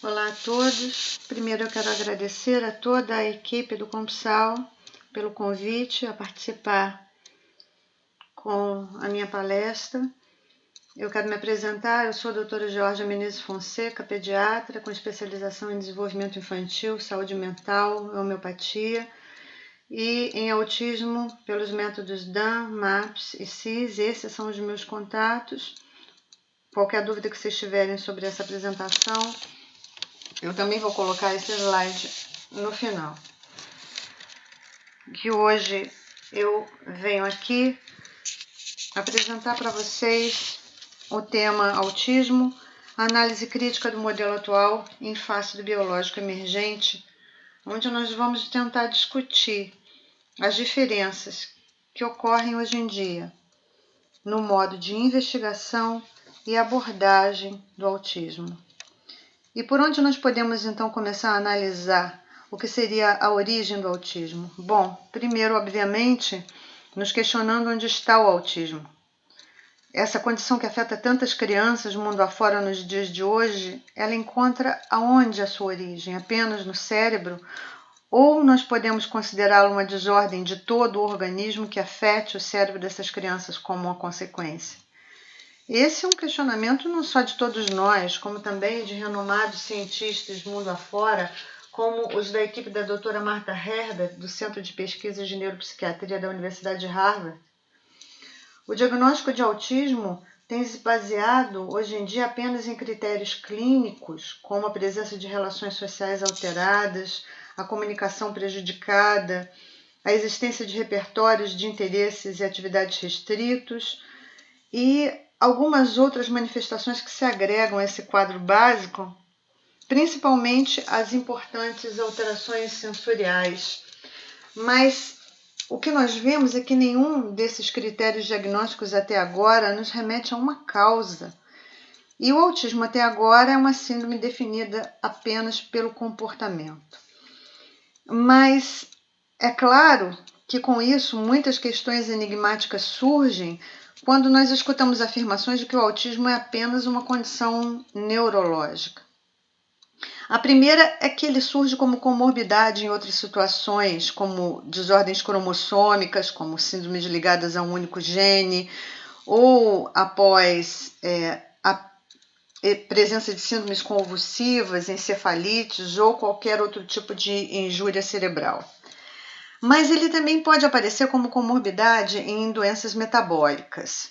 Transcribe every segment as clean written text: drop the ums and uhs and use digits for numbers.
Olá a todos. Primeiro eu quero agradecer a toda a equipe do Compsal pelo convite a participar com a minha palestra. Eu quero me apresentar, eu sou a doutora Georgia Menezes Fonseca, pediatra com especialização em desenvolvimento infantil, saúde mental, homeopatia e em autismo pelos métodos DAM, MAPS e CIS. Esses são os meus contatos. Qualquer dúvida que vocês tiverem sobre essa apresentação, eu também vou colocar esse slide no final. Que hoje eu venho aqui apresentar para vocês o tema autismo, análise crítica do modelo atual em face do biológico emergente, onde nós vamos tentar discutir as diferenças que ocorrem hoje em dia no modo de investigação e abordagem do autismo. E por onde nós podemos então começar a analisar o que seria a origem do autismo? Bom, primeiro, obviamente, nos questionando onde está o autismo. Essa condição que afeta tantas crianças mundo afora nos dias de hoje, ela encontra aonde a sua origem? Apenas no cérebro? Ou nós podemos considerá-lo uma desordem de todo o organismo que afete o cérebro dessas crianças como uma consequência? Esse é um questionamento não só de todos nós, como também de renomados cientistas mundo afora, como os da equipe da doutora Martha Herder, do Centro de Pesquisas de Neuropsiquiatria da Universidade de Harvard. O diagnóstico de autismo tem se baseado hoje em dia apenas em critérios clínicos, como a presença de relações sociais alteradas, a comunicação prejudicada, a existência de repertórios de interesses e atividades restritos e algumas outras manifestações que se agregam a esse quadro básico, principalmente as importantes alterações sensoriais. Mas o que nós vemos é que nenhum desses critérios diagnósticos até agora nos remete a uma causa. E o autismo até agora é uma síndrome definida apenas pelo comportamento. Mas é claro que com isso muitas questões enigmáticas surgem quando nós escutamos afirmações de que o autismo é apenas uma condição neurológica. A primeira é que ele surge como comorbidade em outras situações, como desordens cromossômicas, como síndromes ligadas a um único gene, ou após a presença de síndromes convulsivas, encefalites ou qualquer outro tipo de injúria cerebral. Mas ele também pode aparecer como comorbidade em doenças metabólicas.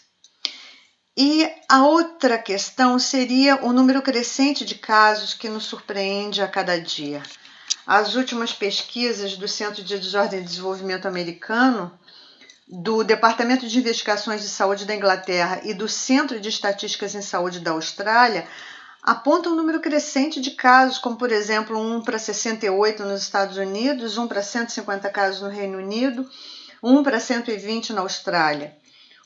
E a outra questão seria o número crescente de casos que nos surpreende a cada dia. As últimas pesquisas do Centro de Desordem e Desenvolvimento americano, do Departamento de Investigações de Saúde da Inglaterra e do Centro de Estatísticas em Saúde da Austrália apontam um número crescente de casos, como por exemplo 1 para 68 nos Estados Unidos, 1 para 150 casos no Reino Unido, 1 para 120 na Austrália.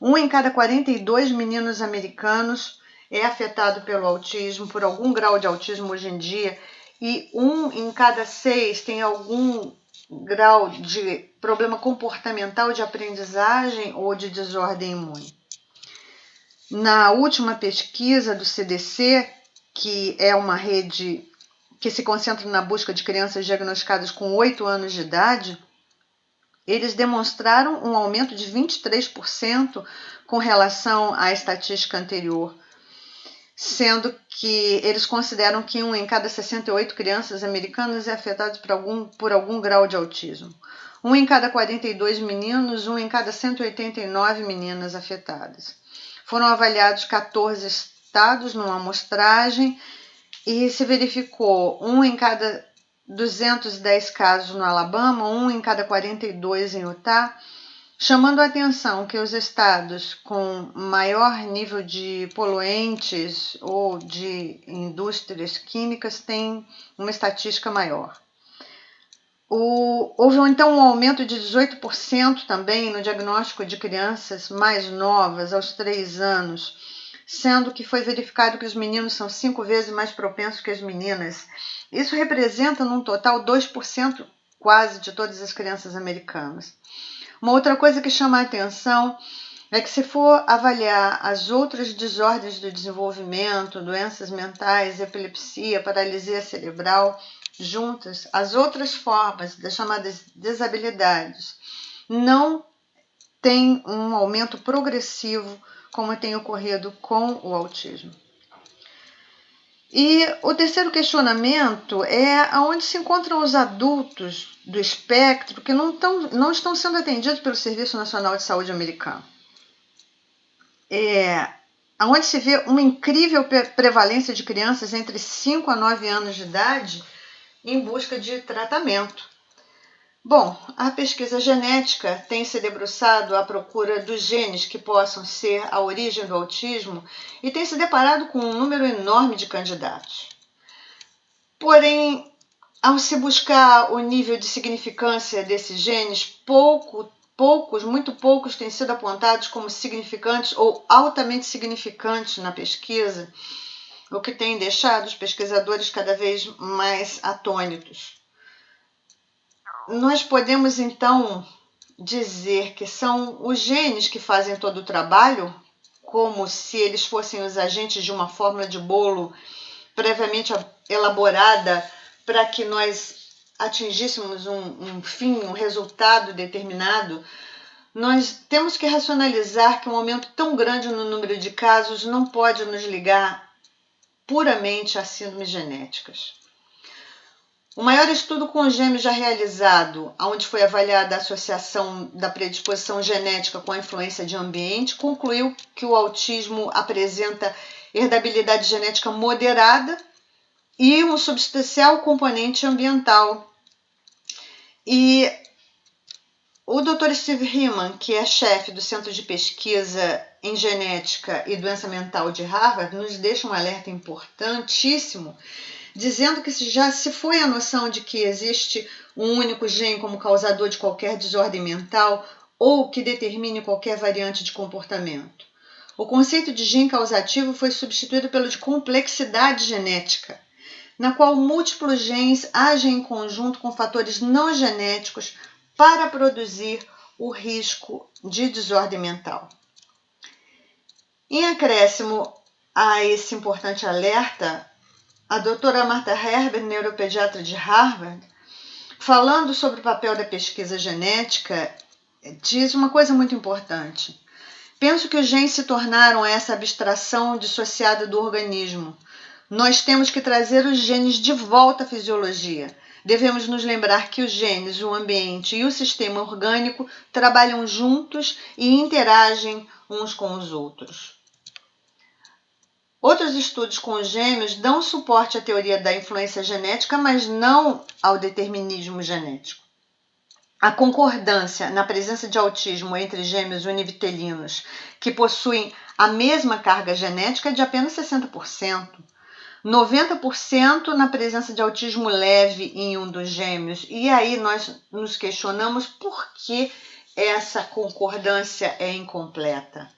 1 em cada 42 meninos americanos é afetado pelo autismo, por algum grau de autismo hoje em dia, e 1 em cada 6 tem algum grau de problema comportamental de aprendizagem ou de desordem imune. Na última pesquisa do CDC, que é uma rede que se concentra na busca de crianças diagnosticadas com 8 anos de idade, eles demonstraram um aumento de 23% com relação à estatística anterior, sendo que eles consideram que 1 em cada 68 crianças americanas é afetado por algum grau de autismo. 1 em cada 42 meninos, 1 em cada 189 meninas afetadas. Foram avaliados 14 estados numa amostragem e se verificou 1 em cada 210 casos no Alabama, 1 em cada 42 em Utah, chamando a atenção que os estados com maior nível de poluentes ou de indústrias químicas têm uma estatística maior. Houve então um aumento de 18% também no diagnóstico de crianças mais novas, aos 3 anos, sendo que foi verificado que os meninos são 5 vezes mais propensos que as meninas. Isso representa, num total, 2% quase de todas as crianças americanas. Uma outra coisa que chama a atenção é que se for avaliar as outras desordens do desenvolvimento, doenças mentais, epilepsia, paralisia cerebral, juntas, as outras formas das chamadas desabilidades não tem um aumento progressivo como tem ocorrido com o autismo. E o terceiro questionamento é aonde se encontram os adultos do espectro que não estão sendo atendidos pelo Serviço Nacional de Saúde americano. Onde se vê uma incrível prevalência de crianças entre 5 a 9 anos de idade em busca de tratamento. Bom, a pesquisa genética tem se debruçado à procura dos genes que possam ser a origem do autismo e tem se deparado com um número enorme de candidatos. Porém, ao se buscar o nível de significância desses genes, muito poucos têm sido apontados como significantes ou altamente significantes na pesquisa, o que tem deixado os pesquisadores cada vez mais atônitos. Nós podemos, então, dizer que são os genes que fazem todo o trabalho, como se eles fossem os agentes de uma fórmula de bolo previamente elaborada para que nós atingíssemos um fim, um resultado determinado. Nós temos que racionalizar que um aumento tão grande no número de casos não pode nos ligar puramente a síndromes genéticas. O maior estudo com gêmeos já realizado, onde foi avaliada a associação da predisposição genética com a influência de ambiente, concluiu que o autismo apresenta herdabilidade genética moderada e um substancial componente ambiental. E o Dr. Steve Hillman, que é chefe do Centro de Pesquisa em Genética e Doença Mental de Harvard, nos deixa um alerta importantíssimo, dizendo que já se foi a noção de que existe um único gene como causador de qualquer desordem mental ou que determine qualquer variante de comportamento. O conceito de gene causativo foi substituído pelo de complexidade genética, na qual múltiplos genes agem em conjunto com fatores não genéticos para produzir o risco de desordem mental. Em acréscimo a esse importante alerta, a doutora Martha Herbert, neuropediatra de Harvard, falando sobre o papel da pesquisa genética, diz uma coisa muito importante. Penso que os genes se tornaram essa abstração dissociada do organismo. Nós temos que trazer os genes de volta à fisiologia. Devemos nos lembrar que os genes, o ambiente e o sistema orgânico trabalham juntos e interagem uns com os outros. Outros estudos com os gêmeos dão suporte à teoria da influência genética, mas não ao determinismo genético. A concordância na presença de autismo entre gêmeos univitelinos que possuem a mesma carga genética é de apenas 60%. 90% na presença de autismo leve em um dos gêmeos. E aí nós nos questionamos por que essa concordância é incompleta.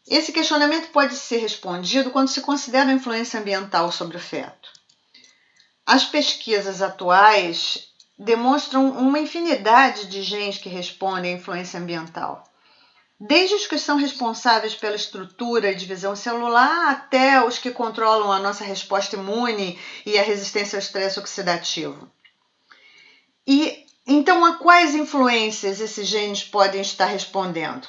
Esse questionamento pode ser respondido quando se considera a influência ambiental sobre o feto. As pesquisas atuais demonstram uma infinidade de genes que respondem à influência ambiental. Desde os que são responsáveis pela estrutura e divisão celular até os que controlam a nossa resposta imune e a resistência ao estresse oxidativo. E então, a quais influências esses genes podem estar respondendo?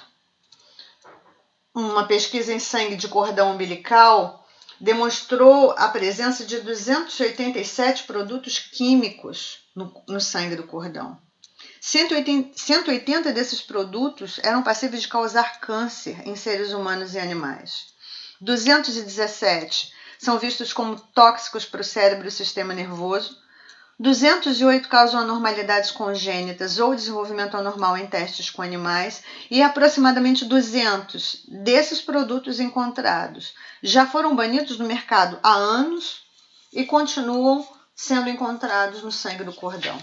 Uma pesquisa em sangue de cordão umbilical demonstrou a presença de 287 produtos químicos no sangue do cordão. 180 desses produtos eram passíveis de causar câncer em seres humanos e animais. 217 são vistos como tóxicos para o cérebro e o sistema nervoso. 208 causam anormalidades congênitas ou desenvolvimento anormal em testes com animais e aproximadamente 200 desses produtos encontrados já foram banidos do mercado há anos e continuam sendo encontrados no sangue do cordão.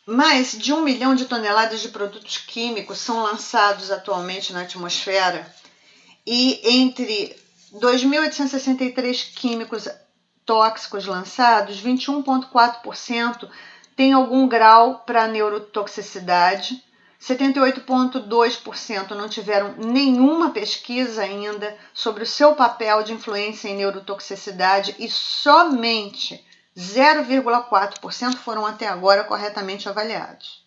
Mais de 1 milhão de toneladas de produtos químicos são lançados atualmente na atmosfera e entre 2.863 químicos tóxicos lançados, 21,4% tem algum grau para neurotoxicidade. 78,2% não tiveram nenhuma pesquisa ainda sobre o seu papel de influência em neurotoxicidade e somente 0,4% foram até agora corretamente avaliados.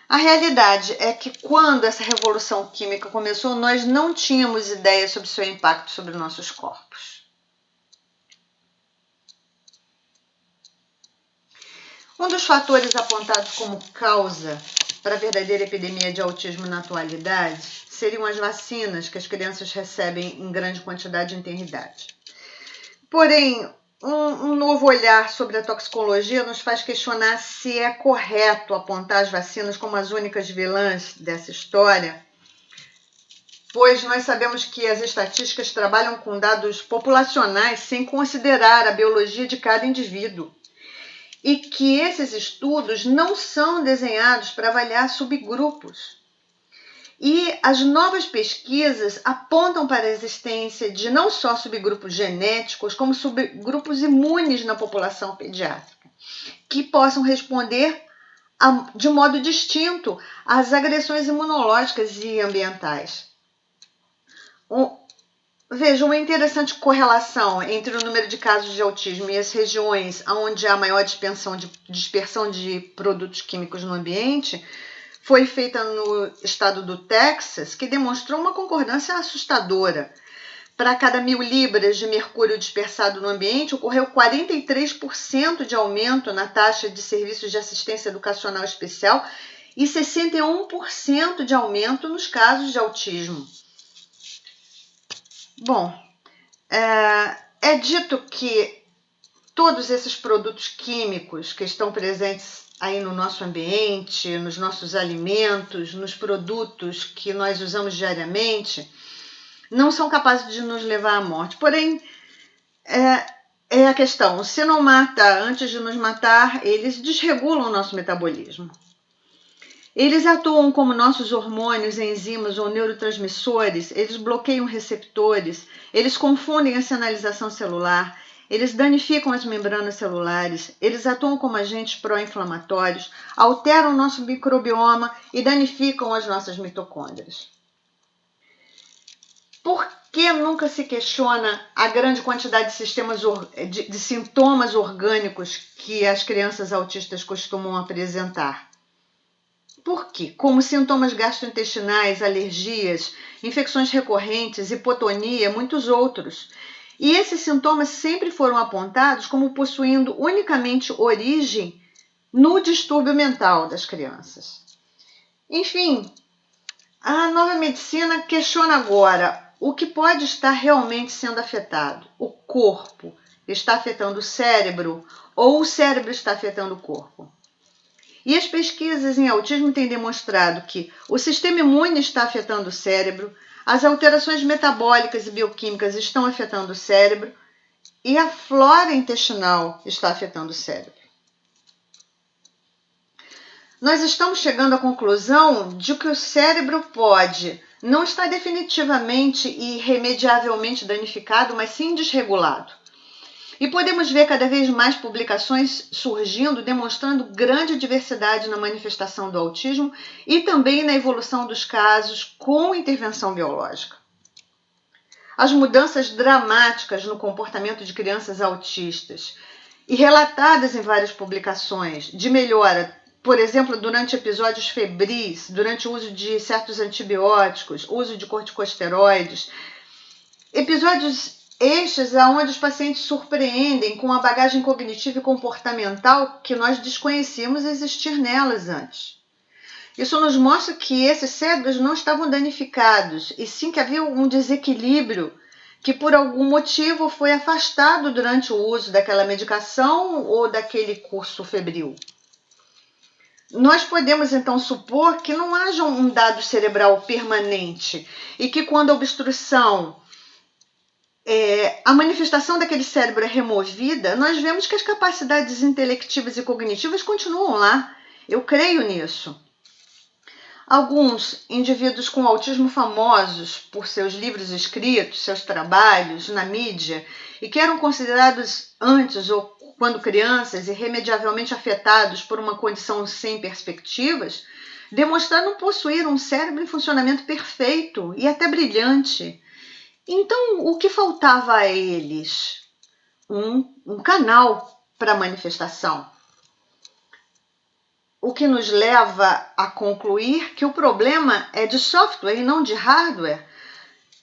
A realidade é que quando essa revolução química começou, nós não tínhamos ideia sobre seu impacto sobre nossos corpos. Um dos fatores apontados como causa para a verdadeira epidemia de autismo na atualidade seriam as vacinas que as crianças recebem em grande quantidade e intensidade. Porém, um novo olhar sobre a toxicologia nos faz questionar se é correto apontar as vacinas como as únicas vilãs dessa história, pois nós sabemos que as estatísticas trabalham com dados populacionais sem considerar a biologia de cada indivíduo e que esses estudos não são desenhados para avaliar subgrupos. E as novas pesquisas apontam para a existência de não só subgrupos genéticos, como subgrupos imunes na população pediátrica, que possam responder de modo distinto às agressões imunológicas e ambientais. Veja, uma interessante correlação entre o número de casos de autismo e as regiões onde há maior dispersão de produtos químicos no ambiente foi feita no estado do Texas, que demonstrou uma concordância assustadora. Para cada 1.000 libras de mercúrio dispersado no ambiente, ocorreu 43% de aumento na taxa de serviços de assistência educacional especial e 61% de aumento nos casos de autismo. Bom, é dito que todos esses produtos químicos que estão presentes aí no nosso ambiente, nos nossos alimentos, nos produtos que nós usamos diariamente, não são capazes de nos levar à morte. Porém, é a questão, se não mata antes de nos matar, eles desregulam o nosso metabolismo. Eles atuam como nossos hormônios, enzimas ou neurotransmissores, eles bloqueiam receptores, eles confundem a sinalização celular, eles danificam as membranas celulares, eles atuam como agentes pró-inflamatórios, alteram o nosso microbioma e danificam as nossas mitocôndrias. Por que nunca se questiona a grande quantidade de sintomas orgânicos que as crianças autistas costumam apresentar? Por quê? Como sintomas gastrointestinais, alergias, infecções recorrentes, hipotonia, muitos outros. E esses sintomas sempre foram apontados como possuindo unicamente origem no distúrbio mental das crianças. Enfim, a nova medicina questiona agora o que pode estar realmente sendo afetado. O corpo está afetando o cérebro ou o cérebro está afetando o corpo? E as pesquisas em autismo têm demonstrado que o sistema imune está afetando o cérebro, as alterações metabólicas e bioquímicas estão afetando o cérebro e a flora intestinal está afetando o cérebro. Nós estamos chegando à conclusão de que o cérebro pode não estar definitivamente e irremediavelmente danificado, mas sim desregulado. E podemos ver cada vez mais publicações surgindo, demonstrando grande diversidade na manifestação do autismo e também na evolução dos casos com intervenção biológica. As mudanças dramáticas no comportamento de crianças autistas e relatadas em várias publicações de melhora, por exemplo, durante episódios febris, durante o uso de certos antibióticos, uso de corticosteroides, episódios estes onde os pacientes surpreendem com a bagagem cognitiva e comportamental que nós desconhecíamos existir nelas antes. Isso nos mostra que esses cérebros não estavam danificados, e sim que havia um desequilíbrio que por algum motivo foi afastado durante o uso daquela medicação ou daquele curso febril. Nós podemos então supor que não haja um dado cerebral permanente e que quando a obstrução a manifestação daquele cérebro é removida, nós vemos que as capacidades intelectivas e cognitivas continuam lá. Eu creio nisso. Alguns indivíduos com autismo famosos por seus livros escritos, seus trabalhos na mídia, e que eram considerados antes ou quando crianças, irremediavelmente afetados por uma condição sem perspectivas, demonstraram possuir um cérebro em funcionamento perfeito e até brilhante. Então, o que faltava a eles? Um canal para manifestação. O que nos leva a concluir que o problema é de software e não de hardware,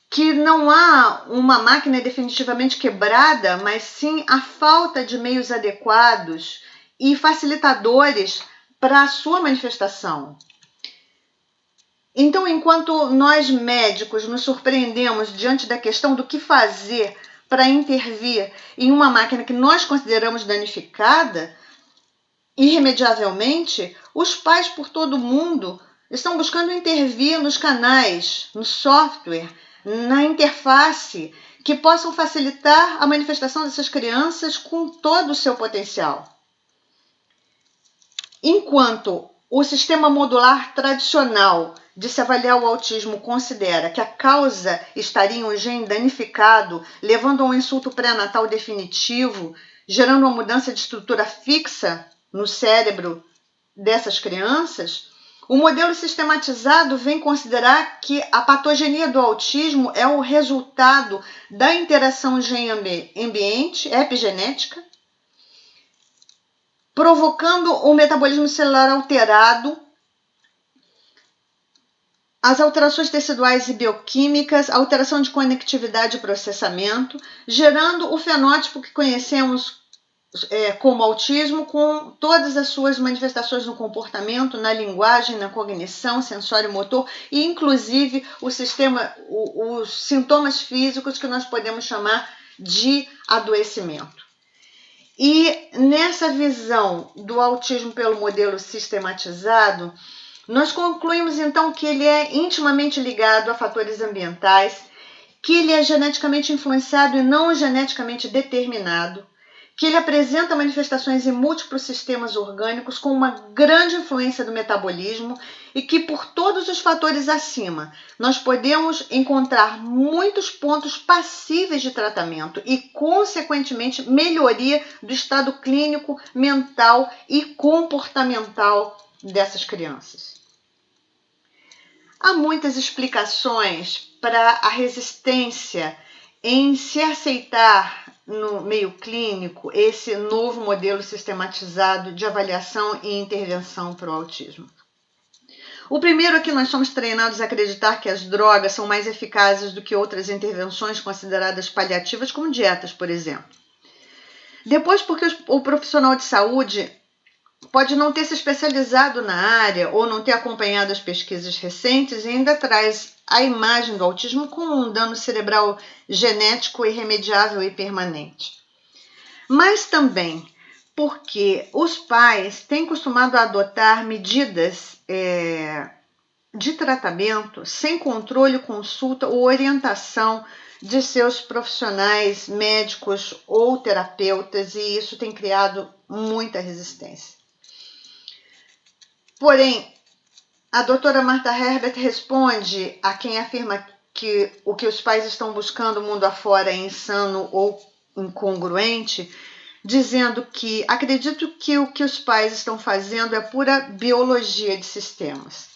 que não há uma máquina definitivamente quebrada, mas sim a falta de meios adequados e facilitadores para a sua manifestação. Então, enquanto nós médicos nos surpreendemos diante da questão do que fazer para intervir em uma máquina que nós consideramos danificada, irremediavelmente, os pais por todo o mundo estão buscando intervir nos canais, no software, na interface, que possam facilitar a manifestação dessas crianças com todo o seu potencial. Enquanto o sistema modular tradicional de se avaliar o autismo considera que a causa estaria em um gene danificado, levando a um insulto pré-natal definitivo, gerando uma mudança de estrutura fixa no cérebro dessas crianças, o modelo sistematizado vem considerar que a patogenia do autismo é o resultado da interação gene-ambiente, epigenética, provocando o metabolismo celular alterado, as alterações teciduais e bioquímicas, alteração de conectividade e processamento, gerando o fenótipo que conhecemos como autismo, com todas as suas manifestações no comportamento, na linguagem, na cognição, sensório-motor e, inclusive, os sintomas físicos que nós podemos chamar de adoecimento. E nessa visão do autismo pelo modelo sistematizado, nós concluímos então que ele é intimamente ligado a fatores ambientais, que ele é geneticamente influenciado e não geneticamente determinado, que ele apresenta manifestações em múltiplos sistemas orgânicos com uma grande influência do metabolismo e que por todos os fatores acima nós podemos encontrar muitos pontos passíveis de tratamento e, consequentemente, melhoria do estado clínico, mental e comportamental dessas crianças. Há muitas explicações para a resistência em se aceitar no meio clínico esse novo modelo sistematizado de avaliação e intervenção para o autismo. O primeiro é que nós somos treinados a acreditar que as drogas são mais eficazes do que outras intervenções consideradas paliativas, como dietas, por exemplo. Depois, porque o profissional de saúde pode não ter se especializado na área ou não ter acompanhado as pesquisas recentes e ainda traz a imagem do autismo como um dano cerebral genético irremediável e permanente. Mas também porque os pais têm costumado adotar medidas de tratamento sem controle, consulta ou orientação de seus profissionais médicos ou terapeutas, e isso tem criado muita resistência. Porém, a doutora Martha Herbert responde a quem afirma que o que os pais estão buscando mundo afora é insano ou incongruente, dizendo que acredito que o que os pais estão fazendo é pura biologia de sistemas.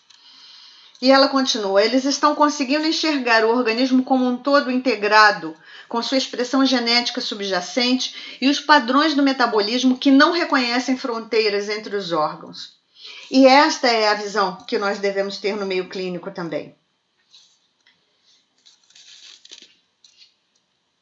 E ela continua, eles estão conseguindo enxergar o organismo como um todo integrado, com sua expressão genética subjacente e os padrões do metabolismo que não reconhecem fronteiras entre os órgãos. E esta é a visão que nós devemos ter no meio clínico também.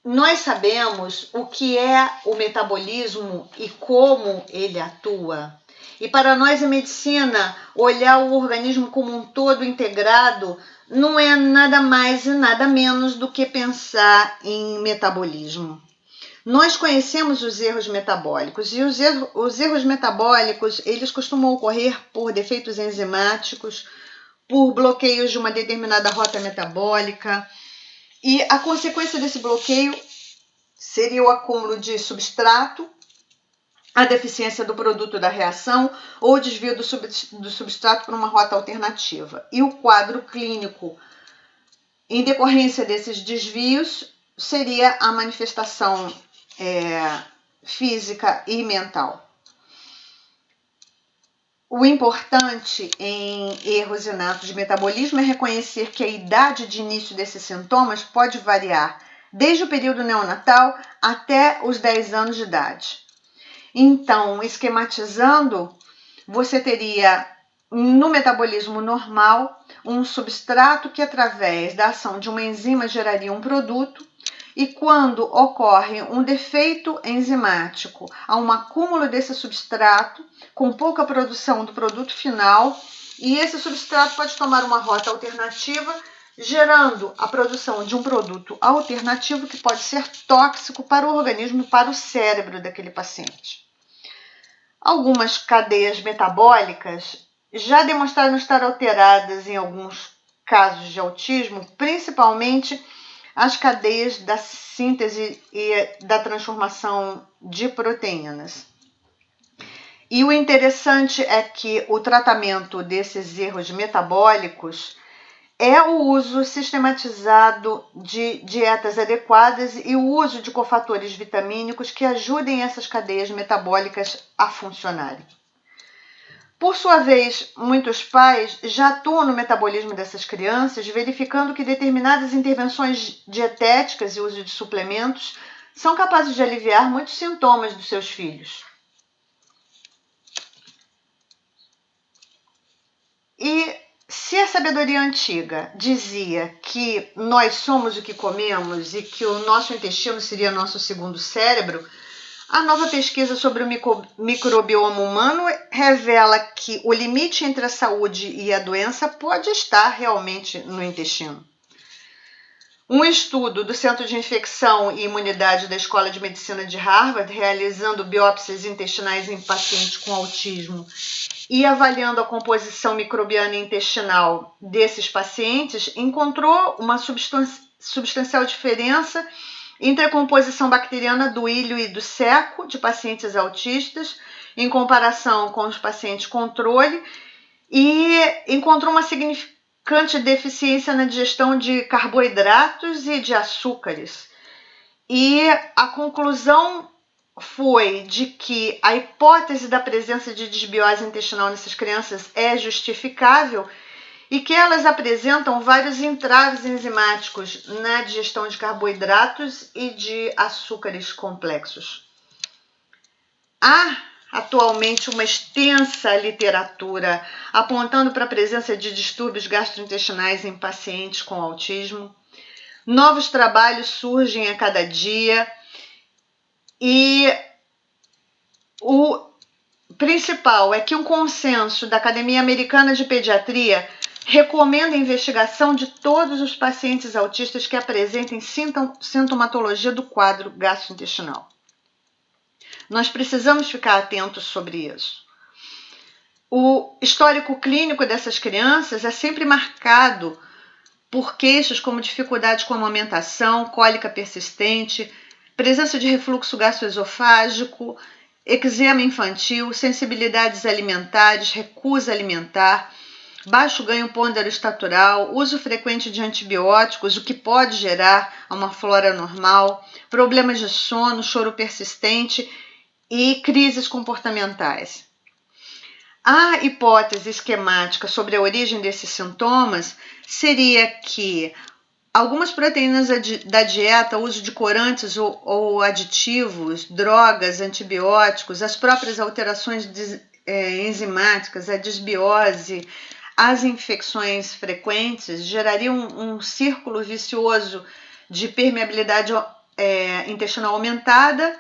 Nós sabemos o que é o metabolismo e como ele atua. E para nós a medicina, olhar o organismo como um todo integrado não é nada mais e nada menos do que pensar em metabolismo. Nós conhecemos os erros metabólicos e os erros metabólicos eles costumam ocorrer por defeitos enzimáticos, por bloqueios de uma determinada rota metabólica, e a consequência desse bloqueio seria o acúmulo de substrato, a deficiência do produto da reação ou o desvio do substrato para uma rota alternativa. E o quadro clínico, em decorrência desses desvios, seria a manifestação física e mental. O importante em erros inatos de metabolismo é reconhecer que a idade de início desses sintomas pode variar desde o período neonatal até os 10 anos de idade. Então, esquematizando, você teria no metabolismo normal um substrato que, através da ação de uma enzima, geraria um produto, e quando ocorre um defeito enzimático, há um acúmulo desse substrato com pouca produção do produto final, e esse substrato pode tomar uma rota alternativa, gerando a produção de um produto alternativo que pode ser tóxico para o organismo e para o cérebro daquele paciente. Algumas cadeias metabólicas já demonstraram estar alteradas em alguns casos de autismo, principalmente as cadeias da síntese e da transformação de proteínas. E o interessante é que o tratamento desses erros metabólicos é o uso sistematizado de dietas adequadas e o uso de cofatores vitamínicos que ajudem essas cadeias metabólicas a funcionarem. Por sua vez, muitos pais já atuam no metabolismo dessas crianças, verificando que determinadas intervenções dietéticas e uso de suplementos são capazes de aliviar muitos sintomas dos seus filhos. E se a sabedoria antiga dizia que nós somos o que comemos e que o nosso intestino seria nosso segundo cérebro, a nova pesquisa sobre o microbioma humano revela que o limite entre a saúde e a doença pode estar realmente no intestino. Um estudo do Centro de Infecção e Imunidade da Escola de Medicina de Harvard, realizando biópsias intestinais em pacientes com autismo e avaliando a composição microbiana intestinal desses pacientes, encontrou uma substancial diferença entre a composição bacteriana do ilho e do seco de pacientes autistas, em comparação com os pacientes controle, e encontrou uma significante deficiência na digestão de carboidratos e de açúcares. E a conclusão foi de que a hipótese da presença de desbiose intestinal nessas crianças é justificável e que elas apresentam vários entraves enzimáticos na digestão de carboidratos e de açúcares complexos. Há atualmente uma extensa literatura apontando para a presença de distúrbios gastrointestinais em pacientes com autismo. Novos trabalhos surgem a cada dia e o principal é que um consenso da Academia Americana de Pediatria recomenda a investigação de todos os pacientes autistas que apresentem sintomatologia do quadro gastrointestinal. Nós precisamos ficar atentos sobre isso. O histórico clínico dessas crianças é sempre marcado por queixas como dificuldade com a amamentação, cólica persistente, presença de refluxo gastroesofágico, eczema infantil, sensibilidades alimentares, recusa alimentar, baixo ganho ponderoestatural, uso frequente de antibióticos, o que pode gerar uma flora normal, problemas de sono, choro persistente e crises comportamentais. A hipótese esquemática sobre a origem desses sintomas seria que algumas proteínas da dieta, uso de corantes ou aditivos, drogas, antibióticos, as próprias alterações enzimáticas, a desbiose, as infecções frequentes gerariam um círculo vicioso de permeabilidade intestinal aumentada,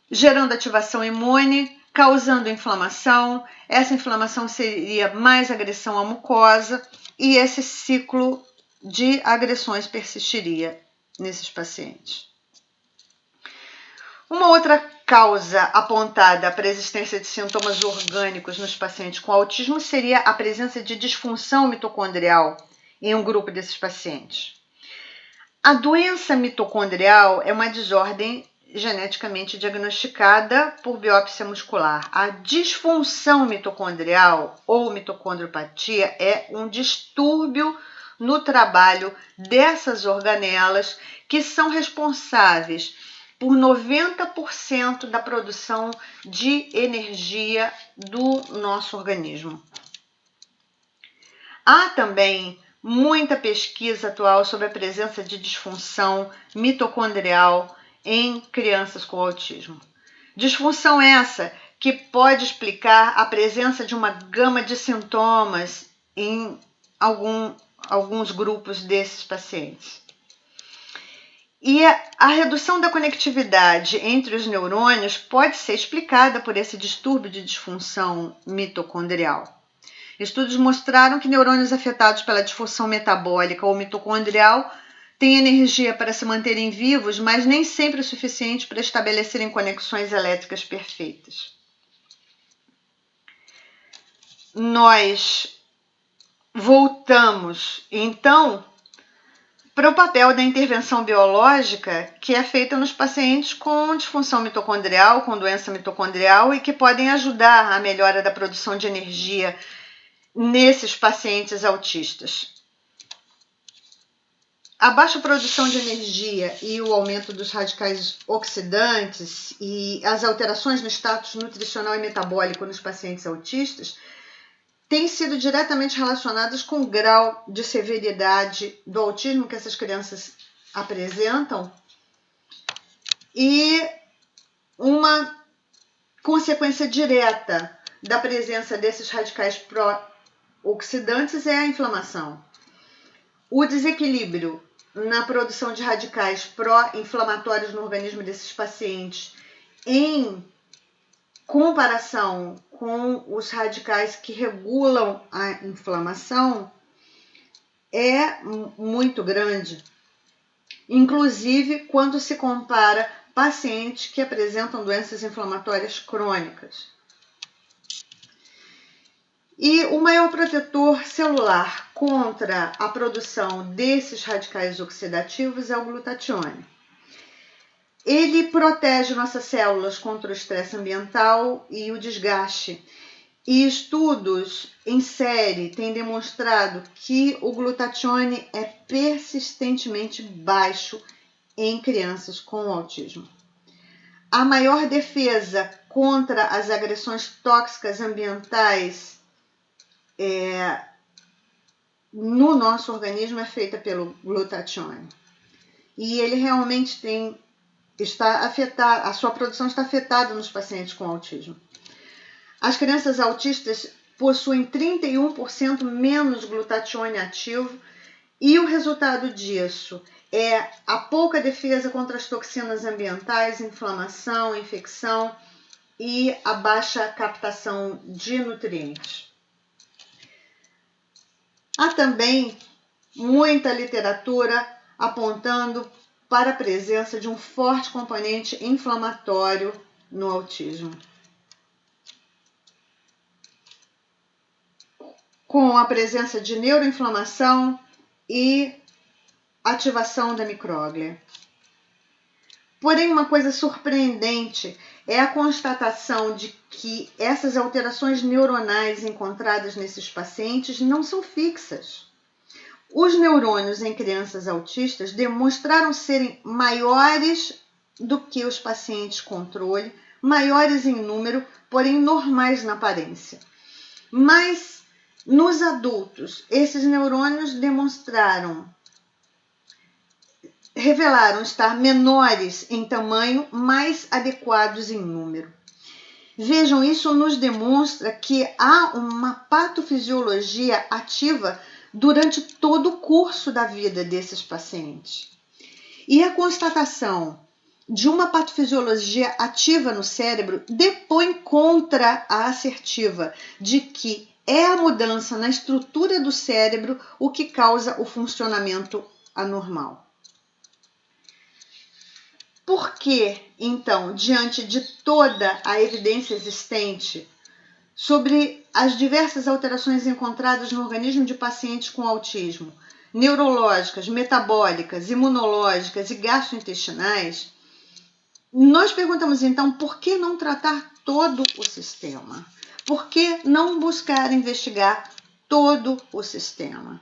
gerando ativação imune, causando inflamação. Essa inflamação seria mais agressão à mucosa e esse ciclo de agressões persistiria nesses pacientes. Uma outra causa apontada para a existência de sintomas orgânicos nos pacientes com autismo seria a presença de disfunção mitocondrial em um grupo desses pacientes. A doença mitocondrial é uma desordem geneticamente diagnosticada por biópsia muscular. A disfunção mitocondrial ou mitocondriopatia é um distúrbio no trabalho dessas organelas que são responsáveis por 90% da produção de energia do nosso organismo. Há também muita pesquisa atual sobre a presença de disfunção mitocondrial em crianças com autismo. Disfunção essa que pode explicar a presença de uma gama de sintomas em alguns grupos desses pacientes. E a redução da conectividade entre os neurônios pode ser explicada por esse distúrbio de disfunção mitocondrial. Estudos mostraram que neurônios afetados pela disfunção metabólica ou mitocondrial têm energia para se manterem vivos, mas nem sempre o suficiente para estabelecerem conexões elétricas perfeitas. Nós voltamos, então, para o papel da intervenção biológica que é feita nos pacientes com disfunção mitocondrial, com doença mitocondrial e que podem ajudar a melhora da produção de energia nesses pacientes autistas. A baixa produção de energia e o aumento dos radicais oxidantes e as alterações no status nutricional e metabólico nos pacientes autistas têm sido diretamente relacionadas com o grau de severidade do autismo que essas crianças apresentam e uma consequência direta da presença desses radicais pró-oxidantes é a inflamação. O desequilíbrio na produção de radicais pró-inflamatórios no organismo desses pacientes em comparação com os radicais que regulam a inflamação é muito grande, inclusive quando se compara pacientes que apresentam doenças inflamatórias crônicas. E o maior protetor celular contra a produção desses radicais oxidativos é o glutatione. Ele protege nossas células contra o estresse ambiental e o desgaste. E estudos em série têm demonstrado que o glutatione é persistentemente baixo em crianças com autismo. A maior defesa contra as agressões tóxicas ambientais no nosso organismo é feita pelo glutatione. E ele realmente está afetado, a sua produção está afetada nos pacientes com autismo. As crianças autistas possuem 31% menos glutatione ativo e o resultado disso é a pouca defesa contra as toxinas ambientais, inflamação, infecção e a baixa captação de nutrientes. Há também muita literatura apontando para a presença de um forte componente inflamatório no autismo, com a presença de neuroinflamação e ativação da micróglia. Porém, uma coisa surpreendente é a constatação de que essas alterações neuronais encontradas nesses pacientes não são fixas. Os neurônios em crianças autistas demonstraram serem maiores do que os pacientes controle, maiores em número, porém normais na aparência. Mas nos adultos, esses neurônios revelaram estar menores em tamanho, mais adequados em número. Vejam, isso nos demonstra que há uma patofisiologia ativa durante todo o curso da vida desses pacientes. E a constatação de uma patofisiologia ativa no cérebro depõe contra a assertiva de que é a mudança na estrutura do cérebro o que causa o funcionamento anormal. Por que, então, diante de toda a evidência existente sobre as diversas alterações encontradas no organismo de pacientes com autismo, neurológicas, metabólicas, imunológicas e gastrointestinais, nós perguntamos então por que não tratar todo o sistema? Por que não buscar investigar todo o sistema?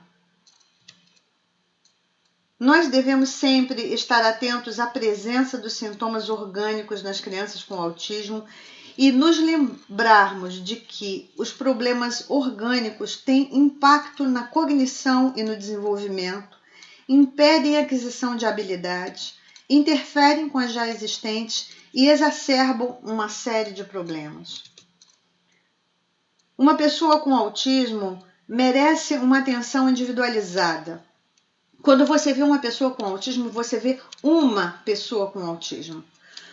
Nós devemos sempre estar atentos à presença dos sintomas orgânicos nas crianças com autismo e nos lembrarmos de que os problemas orgânicos têm impacto na cognição e no desenvolvimento, impedem a aquisição de habilidades, interferem com as já existentes e exacerbam uma série de problemas. Uma pessoa com autismo merece uma atenção individualizada. Quando você vê uma pessoa com autismo, você vê uma pessoa com autismo.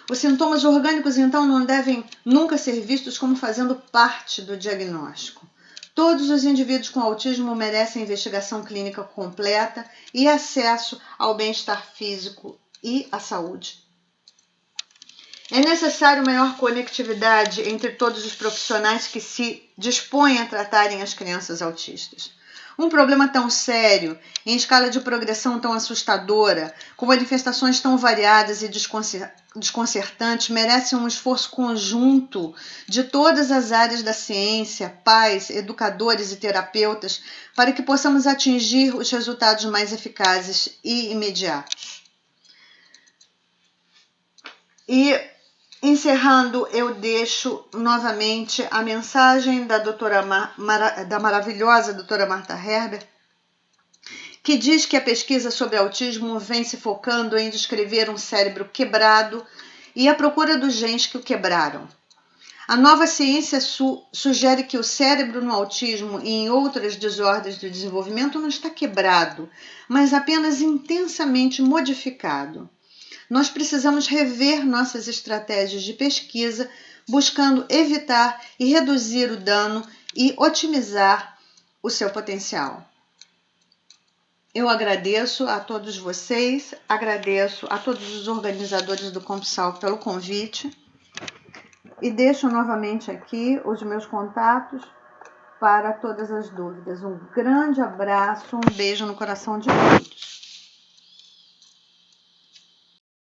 Os sintomas orgânicos, então, não devem nunca ser vistos como fazendo parte do diagnóstico. Todos os indivíduos com autismo merecem investigação clínica completa e acesso ao bem-estar físico e à saúde. É necessário maior conectividade entre todos os profissionais que se dispõem a tratarem as crianças autistas. Um problema tão sério, em escala de progressão tão assustadora, com manifestações tão variadas e desconcertantes, merece um esforço conjunto de todas as áreas da ciência, pais, educadores e terapeutas, para que possamos atingir os resultados mais eficazes e imediatos. E, encerrando, eu deixo novamente a mensagem da maravilhosa doutora Martha Herber, que diz que a pesquisa sobre autismo vem se focando em descrever um cérebro quebrado e a procura dos genes que o quebraram. A nova ciência sugere que o cérebro no autismo e em outras desordens do desenvolvimento não está quebrado, mas apenas intensamente modificado. Nós precisamos rever nossas estratégias de pesquisa, buscando evitar e reduzir o dano e otimizar o seu potencial. Eu agradeço a todos vocês, agradeço a todos os organizadores do Compsal pelo convite e deixo novamente aqui os meus contatos para todas as dúvidas. Um grande abraço, um beijo no coração de todos.